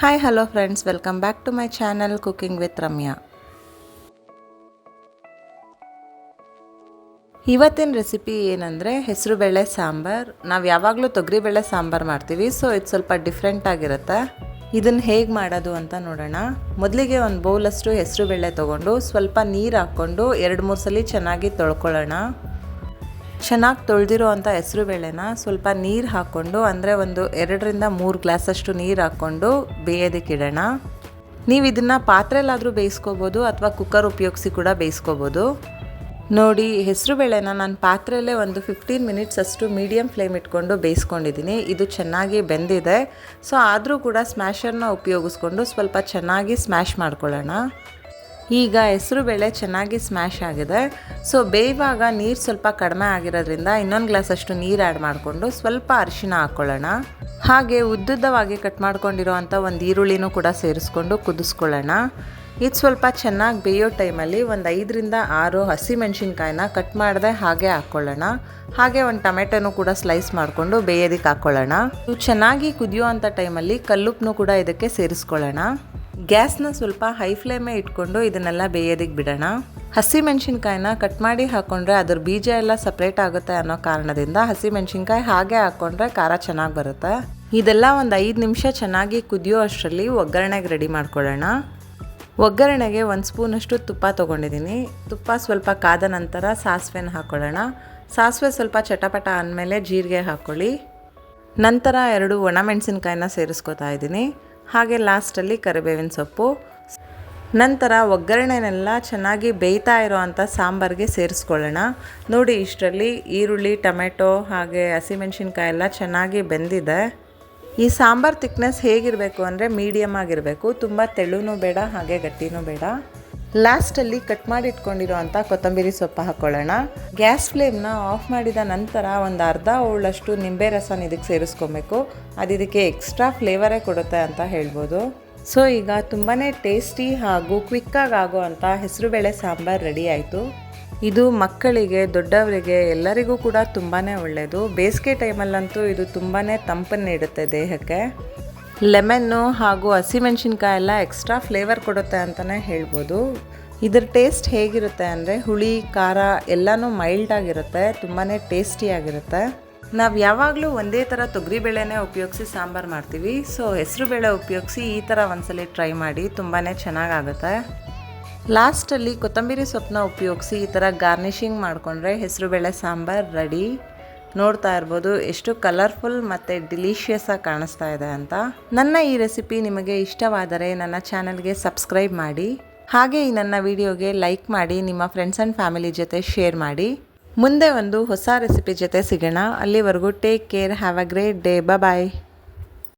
Hi hello friends, welcome back to my channel cooking with Ramya. ಇವತ್ತಿನ recipe ಏನಂದರೆ ಹೆಸರುಬೇಳೆ ಸಾಂಬಾರ್. ನಾವು ಯಾವಾಗಲೂ ತೊಗರಿಬೇಳೆ ಸಾಂಬಾರು ಮಾಡ್ತೀವಿ, ಸೊ ಇದು ಸ್ವಲ್ಪ ಡಿಫ್ರೆಂಟ್ ಆಗಿರುತ್ತೆ. ಇದನ್ನು ಹೇಗೆ ಮಾಡೋದು ಅಂತ ನೋಡೋಣ. ಮೊದಲಿಗೆ ಒಂದು ಬೌಲಷ್ಟು ಹೆಸರುಬೇಳೆ ತೊಗೊಂಡು ಸ್ವಲ್ಪ ನೀರು ಹಾಕ್ಕೊಂಡು 2-3 ಸಲ ಚೆನ್ನಾಗಿ ತೊಳ್ಕೊಳ್ಳೋಣ. ಚೆನ್ನಾಗಿ ತೊಳೆದಿರೋ ಅಂಥ ಹೆಸರುಬೇಳೆನ ಸ್ವಲ್ಪ ನೀರು ಹಾಕ್ಕೊಂಡು, ಅಂದರೆ ಒಂದು 2-3 ಗ್ಲಾಸಷ್ಟು ನೀರು ಹಾಕ್ಕೊಂಡು ಬೇಯೋದಕ್ಕಿಡೋಣ. ನೀವು ಇದನ್ನು ಪಾತ್ರೆಯಲ್ಲಾದರೂ ಬೇಯಿಸ್ಕೋಬೋದು ಅಥವಾ ಕುಕ್ಕರ್ ಉಪಯೋಗಿಸಿ ಕೂಡ ಬೇಯಿಸ್ಕೋಬೋದು. ನೋಡಿ, ಹೆಸರುಬೇಳೆನ ನಾನು ಪಾತ್ರೆಯಲ್ಲೇ ಒಂದು 15 ಮಿನಿಟ್ಸ್ ಅಷ್ಟು ಮೀಡಿಯಮ್ ಫ್ಲೇಮ್ ಇಟ್ಕೊಂಡು ಬೇಯಿಸ್ಕೊಂಡಿದ್ದೀನಿ. ಇದು ಚೆನ್ನಾಗಿ ಬೆಂದಿದೆ. ಸೊ ಆದರೂ ಕೂಡ ಸ್ಮ್ಯಾಶರ್ನ ಉಪಯೋಗಿಸ್ಕೊಂಡು ಸ್ವಲ್ಪ ಚೆನ್ನಾಗಿ ಸ್ಮ್ಯಾಶ್ ಮಾಡ್ಕೊಳ್ಳೋಣ. ಈಗ ಹೆಸರುಬೇಳೆ ಚೆನ್ನಾಗಿ ಸ್ಮ್ಯಾಶ್ ಆಗಿದೆ. ಸೊ ಬೇಯುವಾಗ ನೀರು ಸ್ವಲ್ಪ ಕಡಿಮೆ ಆಗಿರೋದ್ರಿಂದ ಇನ್ನೊಂದು ಗ್ಲಾಸಷ್ಟು ನೀರು ಆ್ಯಡ್ ಮಾಡಿಕೊಂಡು ಸ್ವಲ್ಪ ಅರಿಶಿನ ಹಾಕ್ಕೊಳ್ಳೋಣ. ಹಾಗೆ ಉದ್ದುದ್ದವಾಗಿ ಕಟ್ ಮಾಡ್ಕೊಂಡಿರೋ ಅಂಥ ಒಂದು ಈರುಳ್ಳಿನೂ ಕೂಡ ಸೇರಿಸ್ಕೊಂಡು ಕುದಿಸ್ಕೊಳ್ಳೋಣ. ಇದು ಸ್ವಲ್ಪ ಚೆನ್ನಾಗಿ ಬೇಯೋ ಟೈಮಲ್ಲಿ ಒಂದು 5-6 ಹಸಿಮೆಣ್ಸಿನ್ಕಾಯಿನ ಕಟ್ ಮಾಡದೆ ಹಾಗೆ ಹಾಕ್ಕೊಳ್ಳೋಣ. ಹಾಗೆ ಒಂದು ಟೊಮೆಟೊನೂ ಕೂಡ ಸ್ಲೈಸ್ ಮಾಡಿಕೊಂಡು ಬೇಯೋದಕ್ಕೆ ಹಾಕ್ಕೊಳ್ಳೋಣ. ಇವು ಚೆನ್ನಾಗಿ ಕುದಿಯೋ ಅಂಥ ಟೈಮಲ್ಲಿ ಕಲ್ಲುಪ್ಪನ್ನು ಕೂಡ ಇದಕ್ಕೆ ಸೇರಿಸ್ಕೊಳ್ಳೋಣ. ಗ್ಯಾಸ್ನ ಸ್ವಲ್ಪ ಹೈ ಫ್ಲೇಮೇ ಇಟ್ಕೊಂಡು ಇದನ್ನೆಲ್ಲ ಬೇಯೋದಕ್ಕೆ ಬಿಡೋಣ. ಹಸಿಮೆಣ್ಸಿನ್ಕಾಯಿನ ಕಟ್ ಮಾಡಿ ಹಾಕ್ಕೊಂಡ್ರೆ ಅದ್ರ ಬೀಜ ಎಲ್ಲ ಸಪ್ರೇಟ್ ಆಗುತ್ತೆ ಅನ್ನೋ ಕಾರಣದಿಂದ ಹಸಿಮೆಣ್ಸಿನ್ಕಾಯಿ ಹಾಗೆ ಹಾಕ್ಕೊಂಡ್ರೆ ಖಾರ ಚೆನ್ನಾಗಿ ಬರುತ್ತೆ. ಇದೆಲ್ಲ ಒಂದು 5 ನಿಮಿಷ ಚೆನ್ನಾಗಿ ಕುದಿಯೋ ಅಷ್ಟರಲ್ಲಿ ಒಗ್ಗರಣೆಗೆ ರೆಡಿ ಮಾಡ್ಕೊಳ್ಳೋಣ. ಒಗ್ಗರಣೆಗೆ 1 ಸ್ಪೂನಷ್ಟು ತುಪ್ಪ ತೊಗೊಂಡಿದ್ದೀನಿ. ತುಪ್ಪ ಸ್ವಲ್ಪ ಕಾದ ನಂತರ ಸಾಸಿವೆನ ಹಾಕ್ಕೊಳ್ಳೋಣ. ಸಾಸಿವೆ ಸ್ವಲ್ಪ ಚಟಪಟ ಅಂದಮೇಲೆ ಜೀರಿಗೆ ಹಾಕ್ಕೊಳ್ಳಿ. ನಂತರ 2 ಒಣಮೆಣಸಿನ್ಕಾಯಿನ ಸೇರಿಸ್ಕೊತಾ ಇದ್ದೀನಿ. ಹಾಗೆ ಲಾಸ್ಟಲ್ಲಿ ಕರಿಬೇವಿನ ಸೊಪ್ಪು. ನಂತರ ಒಗ್ಗರಣೆನೆಲ್ಲ ಚೆನ್ನಾಗಿ ಬೇಯ್ತಾ ಇರೋ ಅಂಥ ಸಾಂಬಾರಿಗೆ ಸೇರಿಸ್ಕೊಳ್ಳೋಣ. ನೋಡಿ, ಇಷ್ಟರಲ್ಲಿ ಈರುಳ್ಳಿ, ಟೊಮೆಟೊ ಹಾಗೆ ಹಸಿಮೆಣ್ಸಿನ್ಕಾಯಿ ಎಲ್ಲ ಚೆನ್ನಾಗಿ ಬೆಂದಿದೆ. ಈ ಸಾಂಬಾರು ತಿಕ್ನೆಸ್ ಹೇಗಿರಬೇಕು ಅಂದರೆ ಮೀಡಿಯಮ್ ಆಗಿರಬೇಕು. ತುಂಬ ತೆಳುನೂ ಬೇಡ, ಹಾಗೆ ಗಟ್ಟಿನೂ ಬೇಡ. ಲಾಸ್ಟಲ್ಲಿ ಕಟ್ ಮಾಡಿ ಇಟ್ಕೊಂಡಿರೋ ಅಂಥ ಕೊತ್ತಂಬರಿ ಸೊಪ್ಪು ಹಾಕ್ಕೊಳ್ಳೋಣ. ಗ್ಯಾಸ್ ಫ್ಲೇಮ್ನ ಆಫ್ ಮಾಡಿದ ನಂತರ ಒಂದು ಅರ್ಧ ಹೋಳಷ್ಟು ನಿಂಬೆ ರಸನ ಇದಕ್ಕೆ ಸೇರಿಸ್ಕೊಬೇಕು. ಅದು ಇದಕ್ಕೆ ಎಕ್ಸ್ಟ್ರಾ ಫ್ಲೇವರೇ ಕೊಡುತ್ತೆ ಅಂತ ಹೇಳ್ಬೋದು. ಸೊ ಈಗ ತುಂಬಾ ಟೇಸ್ಟಿ ಹಾಗೂ ಕ್ವಿಕ್ಕಾಗಿ ಆಗೋ ಅಂಥ ಹೆಸರುಬೇಳೆ ಸಾಂಬಾರು ರೆಡಿ ಆಯಿತು. ಇದು ಮಕ್ಕಳಿಗೆ, ದೊಡ್ಡವರಿಗೆ ಎಲ್ಲರಿಗೂ ಕೂಡ ತುಂಬಾ ಒಳ್ಳೆಯದು. ಬೇಸಿಗೆ ಟೈಮಲ್ಲಂತೂ ಇದು ತುಂಬಾ ತಂಪನ್ನು ನೀಡುತ್ತೆ ದೇಹಕ್ಕೆ. ಲೆಮನ್ನು ಹಾಗೂ ಹಸಿಮೆಣ್ಸಿನ್ಕಾಯಿ ಎಲ್ಲ ಎಕ್ಸ್ಟ್ರಾ ಫ್ಲೇವರ್ ಕೊಡುತ್ತೆ ಅಂತಲೇ ಹೇಳ್ಬೋದು. ಇದ್ರ ಟೇಸ್ಟ್ ಹೇಗಿರುತ್ತೆ ಅಂದರೆ ಹುಳಿ, ಖಾರ ಎಲ್ಲನೂ ಮೈಲ್ಡಾಗಿರುತ್ತೆ, ತುಂಬಾ ಟೇಸ್ಟಿಯಾಗಿರುತ್ತೆ. ನಾವು ಯಾವಾಗಲೂ ಒಂದೇ ಥರ ತೊಗರಿಬೇಳೆನೇ ಉಪಯೋಗಿಸಿ ಸಾಂಬಾರು ಮಾಡ್ತೀವಿ. ಸೊ ಹೆಸರುಬೇಳೆ ಉಪಯೋಗಿಸಿ ಈ ಥರ ಒಂದ್ಸಲ ಟ್ರೈ ಮಾಡಿ, ತುಂಬಾ ಚೆನ್ನಾಗಾಗುತ್ತೆ. ಲಾಸ್ಟಲ್ಲಿ ಕೊತ್ತಂಬರಿ ಸೊಪ್ಪನ್ನ ಉಪಯೋಗಿಸಿ ಈ ಥರ ಗಾರ್ನಿಷಿಂಗ್ ಮಾಡಿಕೊಂಡ್ರೆ ಹೆಸರುಬೇಳೆ ಸಾಂಬಾರು ರೆಡಿ. ನೋಡ್ತಾ ಇರ್ಬೋದು ಎಷ್ಟು ಕಲರ್ಫುಲ್ ಮತ್ತು ಡಿಲಿಷಿಯಸ್ ಆಗಿ ಕಾಣಿಸ್ತಾ ಇದೆ ಅಂತ. ನನ್ನ ಈ ರೆಸಿಪಿ ನಿಮಗೆ ಇಷ್ಟವಾದರೆ ನನ್ನ ಚಾನಲ್ಗೆ ಸಬ್ಸ್ಕ್ರೈಬ್ ಮಾಡಿ. ಹಾಗೆ ಈ ನನ್ನ ವಿಡಿಯೋಗೆ ಲೈಕ್ ಮಾಡಿ, ನಿಮ್ಮ ಫ್ರೆಂಡ್ಸ್ ಆ್ಯಂಡ್ ಫ್ಯಾಮಿಲಿ ಜೊತೆ ಶೇರ್ ಮಾಡಿ. ಮುಂದೆ ಒಂದು ಹೊಸ ರೆಸಿಪಿ ಜೊತೆ ಸಿಗೋಣ. ಅಲ್ಲಿವರೆಗೂ take care, have a great day, bye.